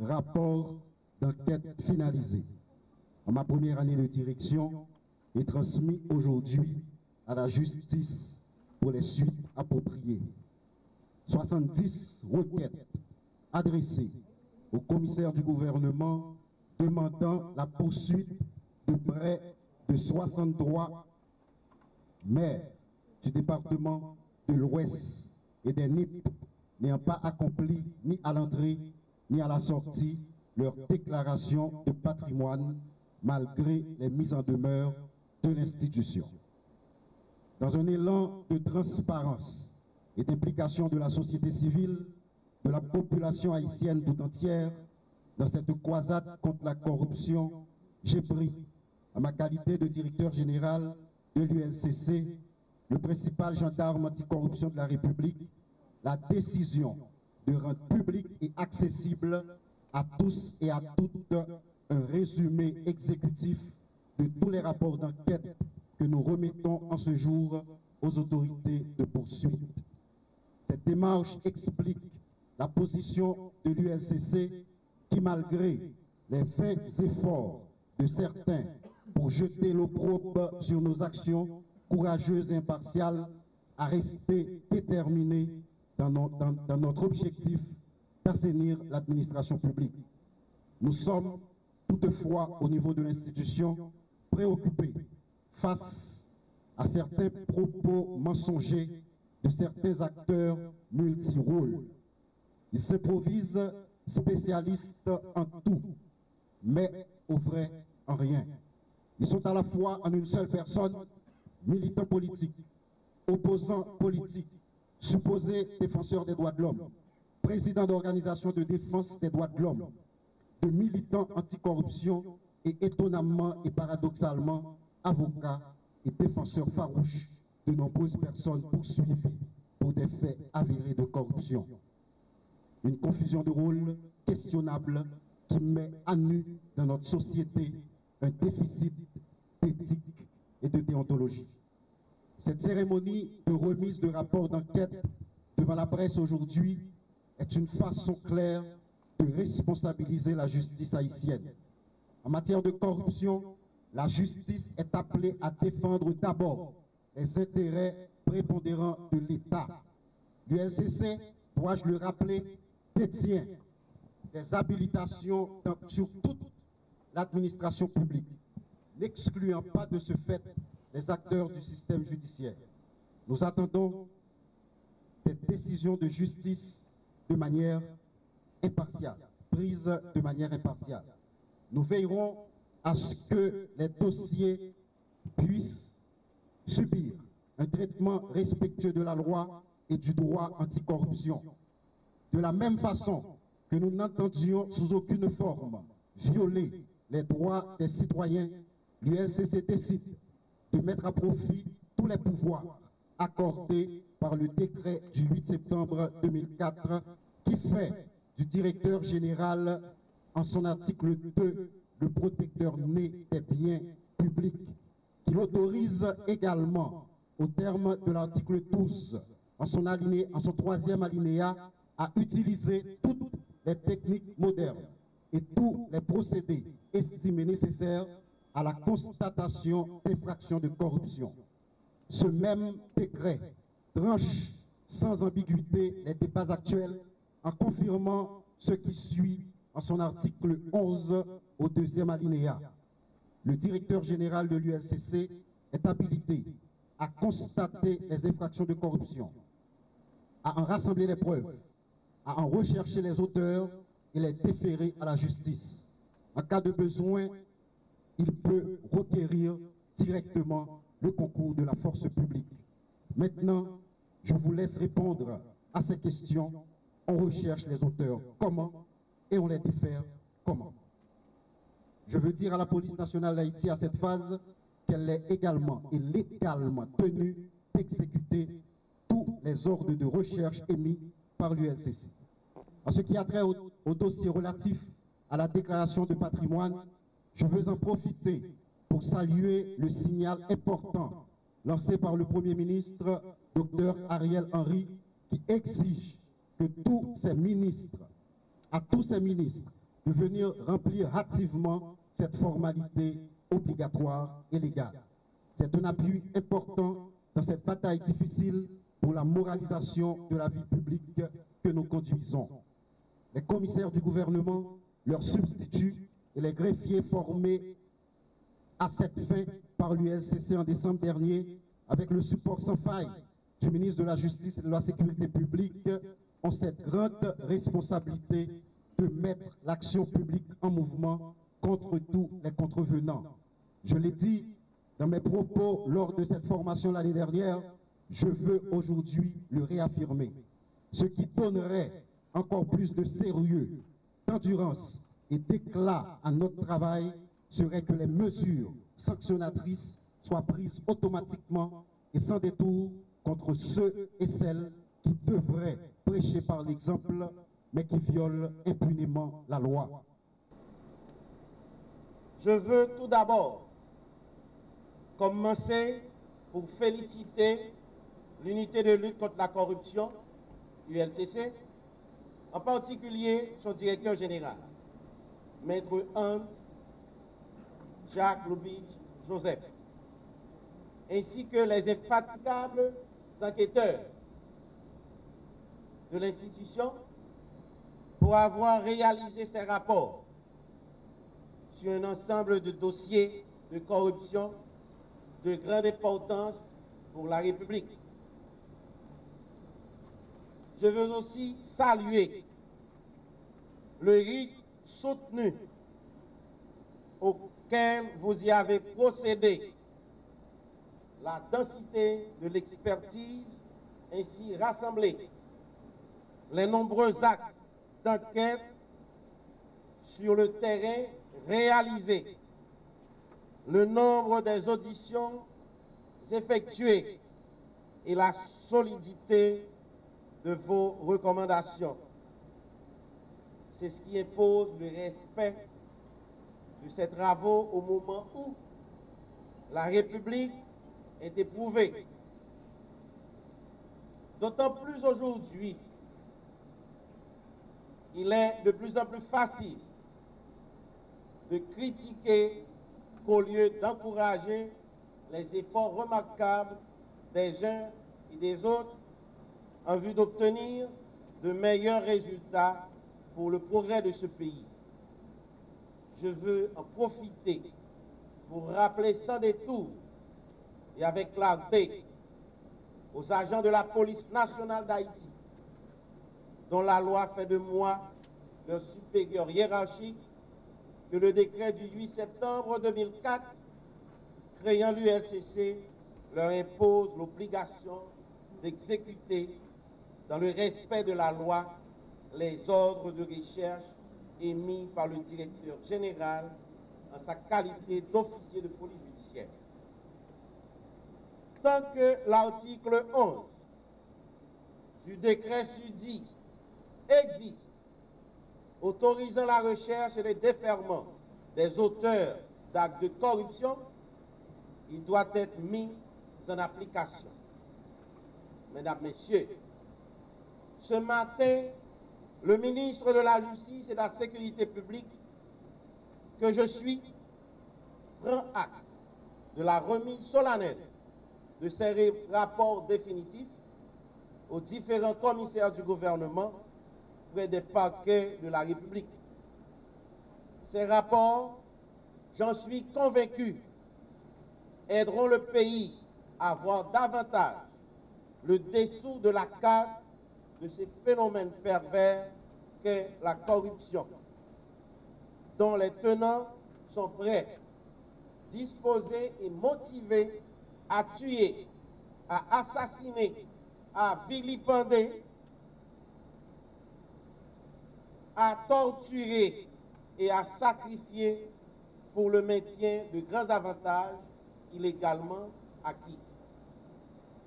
rapport d'enquête finalisé en ma première année de direction et transmis aujourd'hui à la justice pour les suites appropriées. 70 requêtes adressées au commissaire du gouvernement demandant la poursuite de près de 63 maires du département de l'Ouest et des NIP n'ayant pas accompli ni à l'entrée ni à la sortie leur déclaration de patrimoine malgré les mises en demeure de l'institution. Dans un élan de transparence et d'implication de la société civile, de la population haïtienne tout entière, dans cette croisade contre la corruption, j'ai pris, en ma qualité de directeur général de l'ULCC, le principal gendarme anticorruption de la République, la décision de rendre public et accessible à tous et à toutes un résumé exécutif de tous les rapports d'enquête que nous remettons en ce jour aux autorités de poursuite. Cette démarche explique la position de l'ULCC qui, malgré les vains efforts de certains pour jeter l'opprobre sur nos actions courageuses et impartiales, a resté déterminée dans notre objectif d'assainir l'administration publique. Nous sommes toutefois, au niveau de l'institution, préoccupés face à certains propos mensongers de certains acteurs multirôles. Ils s'improvisent spécialistes en tout, mais au vrai en rien. Ils sont à la fois en une seule personne, militants politiques, opposants politiques, supposés défenseurs des droits de l'homme, présidents d'organisations de défense des droits de l'homme, de militants anticorruption et étonnamment et paradoxalement avocats et défenseurs farouches de nombreuses personnes poursuivies pour des faits avérés de corruption. Une confusion de rôles questionnable qui met à nu dans notre société un déficit d'éthique et de déontologie. Cette cérémonie de remise de rapport d'enquête devant la presse aujourd'hui est une façon claire de responsabiliser la justice haïtienne. En matière de corruption, la justice est appelée à défendre d'abord les intérêts prépondérants de l'État. L'ULCC, dois-je le rappeler, détient des habilitations sur toute l'administration publique, n'excluant pas de ce fait les acteurs du système judiciaire. Nous attendons des décisions de justice de manière impartiale, prises de manière impartiale. Nous veillerons à ce que les dossiers puissent subir un traitement respectueux de la loi et du droit anticorruption. De la même façon que nous n'entendions sous aucune forme violer les droits des citoyens, l'ULCC décide de mettre à profit tous les pouvoirs accordés par le décret du 8 septembre 2004 qui fait du directeur général, en son article 2, le protecteur né des biens publics, qui l'autorise également, au terme de l'article 12, en son troisième alinéa, à utiliser toutes les techniques modernes et tous les procédés estimés nécessaires à la constatation d'infractions de corruption. Ce même décret tranche sans ambiguïté les débats actuels en confirmant ce qui suit en son article 11 au deuxième alinéa. Le directeur général de l'ULCC est habilité à constater les infractions de corruption, à en rassembler les preuves, à en rechercher les auteurs et les déférer à la justice. En cas de besoin, il peut requérir directement le concours de la force publique. Maintenant, je vous laisse répondre à ces questions. On recherche les auteurs comment et on les défère comment. Je veux dire à la police nationale d'Haïti à cette phase qu'elle est également et légalement tenue d'exécuter tous les ordres de recherche émis par l'ULCC. En ce qui a trait au dossier relatif à la déclaration de patrimoine, je veux en profiter pour saluer le signal important lancé par le Premier ministre, Dr Ariel Henry, qui exige que tous ces ministres de venir remplir activement cette formalité obligatoire et légale. C'est un appui important dans cette bataille difficile pour la moralisation de la vie publique que nous conduisons. Les commissaires du gouvernement, leurs substituts et les greffiers formés à cette fin par l'ULCC en décembre dernier, avec le support sans faille du ministre de la Justice et de la Sécurité publique, ont cette grande responsabilité de mettre l'action publique en mouvement contre tous les contrevenants. Je l'ai dit dans mes propos lors de cette formation l'année dernière, je veux aujourd'hui le réaffirmer. Ce qui donnerait encore plus de sérieux, d'endurance et d'éclat à notre travail serait que les mesures sanctionnatrices soient prises automatiquement et sans détour contre ceux et celles qui devraient prêcher par l'exemple, mais qui violent impunément la loi. Je veux tout d'abord commencer pour féliciter l'unité de lutte contre la corruption, ULCC, en particulier son directeur général, Maître Hans Jacques Lubitsch Joseph, ainsi que les infatigables enquêteurs de l'institution pour avoir réalisé ces rapports sur un ensemble de dossiers de corruption de grande importance pour la République. Je veux aussi saluer le rythme soutenu auquel vous y avez procédé, la densité de l'expertise ainsi rassemblée, les nombreux actes d'enquête sur le terrain réalisés, le nombre des auditions effectuées et la solidité de vos recommandations. C'est ce qui impose le respect de ces travaux au moment où la République est éprouvée. D'autant plus aujourd'hui, il est de plus en plus facile de critiquer qu'au lieu d'encourager les efforts remarquables des uns et des autres en vue d'obtenir de meilleurs résultats pour le progrès de ce pays. Je veux en profiter pour rappeler sans détour et avec clarté aux agents de la police nationale d'Haïti, dont la loi fait de moi leur supérieur hiérarchique, que le décret du 8 septembre 2004 créant l'ULCC leur impose l'obligation d'exécuter dans le respect de la loi les ordres de recherche émis par le directeur général en sa qualité d'officier de police judiciaire. Tant que l'article 11 du décret SUDI existe, autorisant la recherche et le déferment des auteurs d'actes de corruption, il doit être mis en application. Mesdames, Messieurs, ce matin, le ministre de la Justice et de la Sécurité publique, que je suis, prend acte de la remise solennelle de ces rapports définitifs aux différents commissaires du gouvernement près des parquets de la République. Ces rapports, j'en suis convaincu, aideront le pays à voir davantage le dessous de la carte de ces phénomènes pervers qu'est la corruption, dont les tenants sont prêts, disposés et motivés à tuer, à assassiner, à vilipender, à torturer et à sacrifier pour le maintien de grands avantages illégalement acquis.